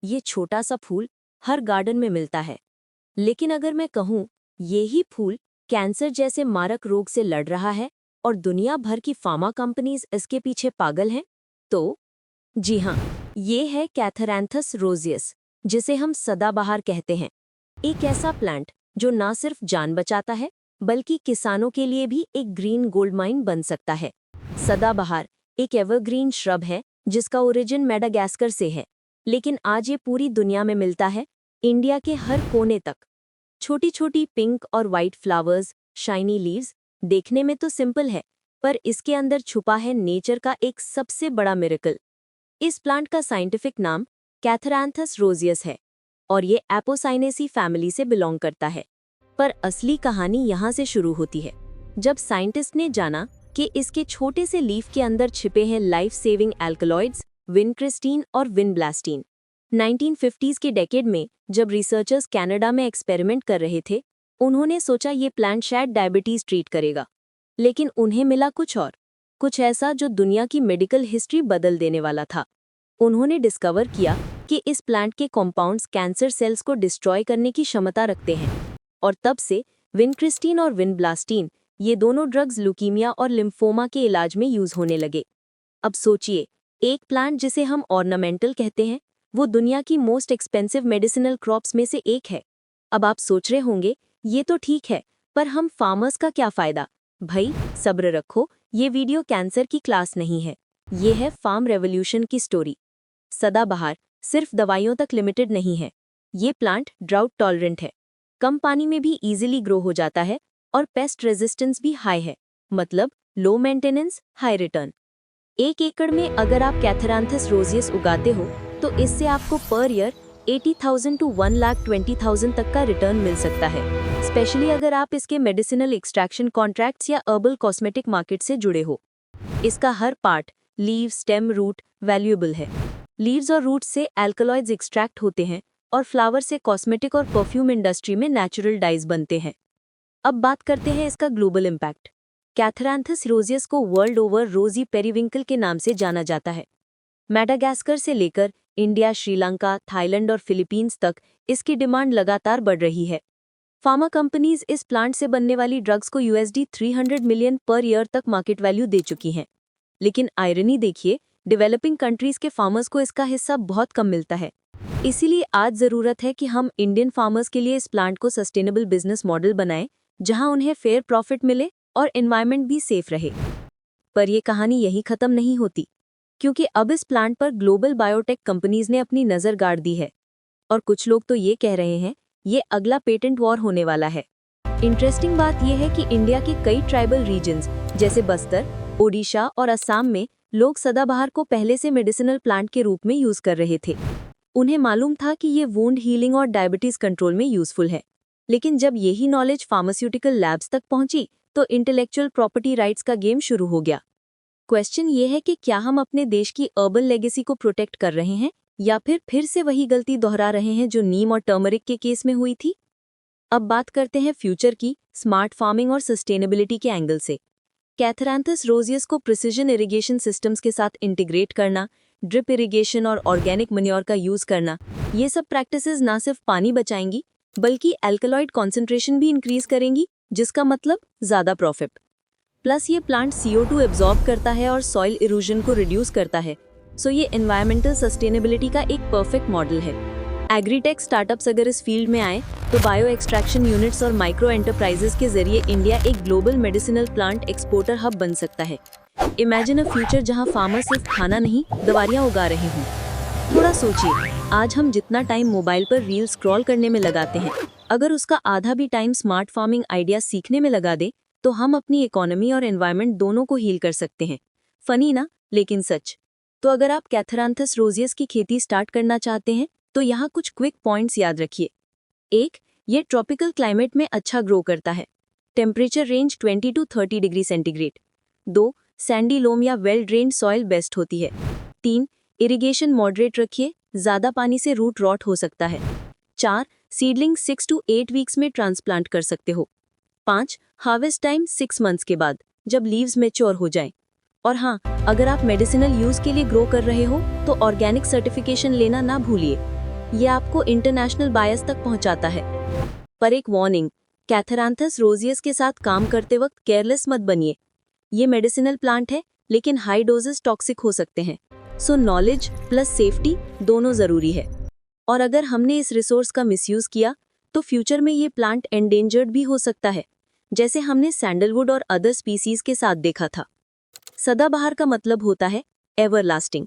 ये छोटा सा फूल हर गार्डन में मिलता है, लेकिन अगर मैं कहूँ ये ही फूल कैंसर जैसे मारक रोग से लड़ रहा है और दुनिया भर की फार्मा कंपनीज इसके पीछे पागल हैं, तो जी हाँ, ये है कैथरैंथस रोजियस, जिसे हम सदाबहार कहते हैं। एक ऐसा प्लांट जो ना सिर्फ जान बचाता है बल्कि किसानों के लिए भी एक ग्रीन गोल्ड माइन बन सकता है। सदाबहार एक एवरग्रीन श्रब है जिसका ओरिजिन मेडागास्कर से है, लेकिन आज ये पूरी दुनिया में मिलता है, इंडिया के हर कोने तक। छोटी छोटी पिंक और वाइट फ्लावर्स, शाइनी लीव्स, देखने में तो सिंपल है, पर इसके अंदर छुपा है नेचर का एक सबसे बड़ा मिरेकल। इस प्लांट का साइंटिफिक नाम कैथरैंथस रोजियस है और ये एपोसाइनेसी फैमिली से बिलोंग करता है। पर असली कहानी यहाँ से शुरू होती है, जब साइंटिस्ट ने जाना कि इसके छोटे से लीफ के अंदर छिपे हैं लाइफ सेविंग एल्कलॉइड्स, विनक्रिस्टीन और विनब्लास्टीन। 1950s के डेकेड में जब रिसर्चर्स कनाडा में एक्सपेरिमेंट कर रहे थे, उन्होंने सोचा ये प्लांट शायद डायबिटीज ट्रीट करेगा, लेकिन उन्हें मिला कुछ और, कुछ ऐसा जो दुनिया की मेडिकल हिस्ट्री बदल देने वाला था। उन्होंने डिस्कवर किया कि इस प्लांट के कॉम्पाउंड्स कैंसर सेल्स को डिस्ट्रॉय करने की क्षमता रखते हैं, और तब से विनक्रिस्टीन और विनब्लास्टीन, ये दोनों ड्रग्स ल्यूकीमिया और लिम्फोमा के इलाज में यूज होने लगे। अब सोचिए, एक प्लांट जिसे हम ऑर्नामेंटल कहते हैं, वो दुनिया की मोस्ट एक्सपेंसिव मेडिसिनल क्रॉप्स में से एक है। अब आप सोच रहे होंगे, ये तो ठीक है, पर हम फार्मर्स का क्या फायदा? भाई सब्र रखो, ये वीडियो कैंसर की क्लास नहीं है, ये है फार्म रेवोल्यूशन की स्टोरी। सदाबहार सिर्फ दवाइयों तक लिमिटेड नहीं है, ये प्लांट ड्राउट टॉलरेंट है, कम पानी में भी इजीली ग्रो हो जाता है और पेस्ट रेजिस्टेंस भी हाई है, मतलब लो मेंटेनेंस हाई रिटर्न। 1 एकड़ में अगर आप कैथरैंथस रोजियस उगाते हो तो इससे आपको पर ईयर 80,000 to 1,20,000 तक का रिटर्न मिल सकता है, स्पेशली अगर आप इसके मेडिसिनल एक्सट्रैक्शन कॉन्ट्रैक्ट्स या अर्बल कॉस्मेटिक मार्केट से जुड़े हो। इसका हर part, leave, stem, root valuable है। लीव्स और रूट्स से एल्कलॉइड्स एक्सट्रैक्ट होते हैं और फ्लावर से कॉस्मेटिक और परफ्यूम इंडस्ट्री में नेचुरल डाइज बनते हैं। अब बात करते हैं इसका ग्लोबल इम्पैक्ट। कैथरैंथस रोजियस को वर्ल्ड ओवर रोजी पेरीविंकल के नाम से जाना जाता है। मेडागास्कर से लेकर इंडिया, श्रीलंका, थाईलैंड और फिलीपींस तक इसकी डिमांड लगातार बढ़ रही है। फार्मा कंपनीज इस प्लांट से बनने वाली ड्रग्स को $300 मिलियन पर ईयर तक मार्केट वैल्यू दे चुकी हैं। लेकिन आयरनी देखिए, डेवलपिंग कंट्रीज के फार्मर्स को इसका हिस्सा बहुत कम मिलता है। इसीलिए आज ज़रूरत है कि हम इंडियन फार्मर्स के लिए इस प्लांट को सस्टेनेबल बिजनेस मॉडल बनाएं, जहां उन्हें फेयर प्रॉफिट मिले और एनवायरनमेंट भी सेफ रहे। पर यह कहानी यहीं खत्म नहीं होती, क्योंकि अब इस प्लांट पर ग्लोबल बायोटेक कंपनीज ने अपनी नज़र गाड़ दी है और कुछ लोग तो ये कह रहे हैं ये अगला पेटेंट वॉर होने वाला है। इंटरेस्टिंग बात यह है कि इंडिया के कई ट्राइबल रीजन्स जैसे बस्तर, ओडिशा और असम में लोग सदाबहार को पहले से मेडिसिनल प्लांट के रूप में यूज कर रहे थे। उन्हें मालूम था कि ये वुंड हीलिंग और डायबिटीज कंट्रोल में यूजफुल है, लेकिन जब यही नॉलेज फार्मास्यूटिकल लैब्स तक पहुंची तो इंटेलेक्चुअल प्रॉपर्टी राइट्स का गेम शुरू हो गया। क्वेश्चन ये है कि क्या हम अपने देश की अर्बन लेगेसी को प्रोटेक्ट कर रहे हैं या फिर से वही गलती दोहरा रहे हैं जो नीम और टर्मरिक के केस में हुई थी। अब बात करते हैं फ्यूचर की, स्मार्ट फार्मिंग और सस्टेनेबिलिटी के एंगल से। कैथरैंथस रोजियस को प्रिसिजन इरिगेशन सिस्टम्स के साथ इंटीग्रेट करना, ड्रिप इरिगेशन और ऑर्गेनिक मन्योर का यूज करना, ये सब प्रैक्टिसेस ना सिर्फ पानी बचाएंगी बल्कि एल्कलॉइड कॉन्सेंट्रेशन भी इंक्रीज करेंगी, जिसका मतलब ज़्यादा प्रॉफिट। प्लस ये प्लांट CO2 एब्जॉर्ब करता है और सॉइल इरोजन को रिड्यूस करता है, सो ये एनवायरमेंटल सस्टेनेबिलिटी का एक परफेक्ट मॉडल है। एग्रीटेक स्टार्टअप्स अगर इस फील्ड में आए तो बायो एक्सट्रैक्शन यूनिट्स और माइक्रो एंटरप्राइजेस के जरिए इंडिया एक global medicinal plant exporter hub बन सकता है। इमेजिन अ फ्यूचर जहां फार्मर सिर्फ खाना नहीं, दवाइयां उगा रहे हों। थोड़ा सोचिए, आज हम जितना टाइम मोबाइल पर रील स्क्रॉल करने में लगाते हैं, अगर उसका आधा भी टाइम स्मार्ट फार्मिंग आइडिया सीखने में लगा दे तो हम अपनी इकोनॉमी और एनवायरनमेंट दोनों को हील कर सकते हैं। फनी ना, लेकिन सच। तो अगर आप कैथरैंथस रोजियस की खेती स्टार्ट करना चाहते हैं तो यहाँ कुछ क्विक पॉइंट्स याद रखिए। 1. ये ट्रॉपिकल क्लाइमेट में अच्छा ग्रो करता है, temperature range 20 to 30 degree centigrade. 2. Sandy loam या वेल ड्रेन्ड सॉइल बेस्ट होती है। 3. इरिगेशन मॉडरेट रखिए, ज़्यादा पानी से रूट रॉट हो सकता है। 4. सीडलिंग 6 to 8 वीक्स में ट्रांसप्लांट कर सकते हो। 5. हार्वेस्ट टाइम 6 मंथ्स के बाद, जब लीव्स मैच्योर हो जाएं। और हाँ, अगर आप मेडिसिनल यूज के लिए ग्रो कर रहे हो तो ऑर्गेनिक सर्टिफिकेशन लेना ना भूलिए। ये आपको इंटरनेशनल बायर्स तक पहुंचाता है। पर एक वार्निंग, कैथरांथस रोजियस के साथ काम करते वक्त केयरलेस मत बनिए। ये मेडिसिनल प्लांट है, लेकिन हाई डोजेस टॉक्सिक हो सकते हैं। सो नॉलेज प्लस सेफ्टी दोनों जरूरी है। और अगर हमने इस रिसोर्स का मिसयूज किया तो फ्यूचर में ये प्लांट एंडेंजर्ड भी हो सकता है, जैसे हमने सैंडलवुड और अदर स्पीसीज के साथ देखा था। सदाबहार का मतलब होता है एवरलास्टिंग,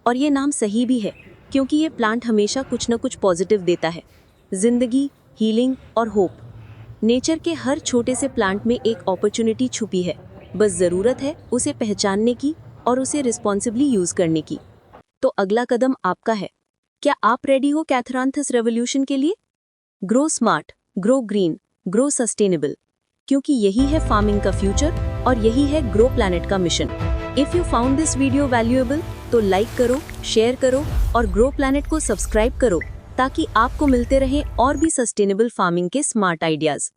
और ये नाम सही भी है क्योंकि ये प्लांट हमेशा कुछ न कुछ पॉजिटिव देता है, जिंदगी, हीलिंग और होप। नेचर के हर छोटे से प्लांट में एक अपॉर्चुनिटी छुपी है, बस ज़रूरत है उसे पहचानने की और उसे रिस्पॉन्सिबली यूज़ करने की। तो अगला कदम आपका है। क्या आप रेडी हो कैथरांथस रेवोल्यूशन के लिए? Grow smart, grow green, grow sustainable, क्योंकि यही है फार्मिंग का फ्यूचर और यही है ग्रो प्लैनेट का mission. If you found this video valuable तो लाइक करो, शेयर करो और ग्रो प्लैनेट को सब्सक्राइब करो, ताकि आपको मिलते रहे और भी सस्टेनेबल फार्मिंग के स्मार्ट आइडियाज़।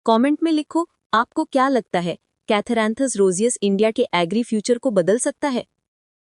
कमेंट में लिखो, आपको क्या लगता है कैथरांथस रोजियस इंडिया के एग्री फ्यूचर को बदल सकता है?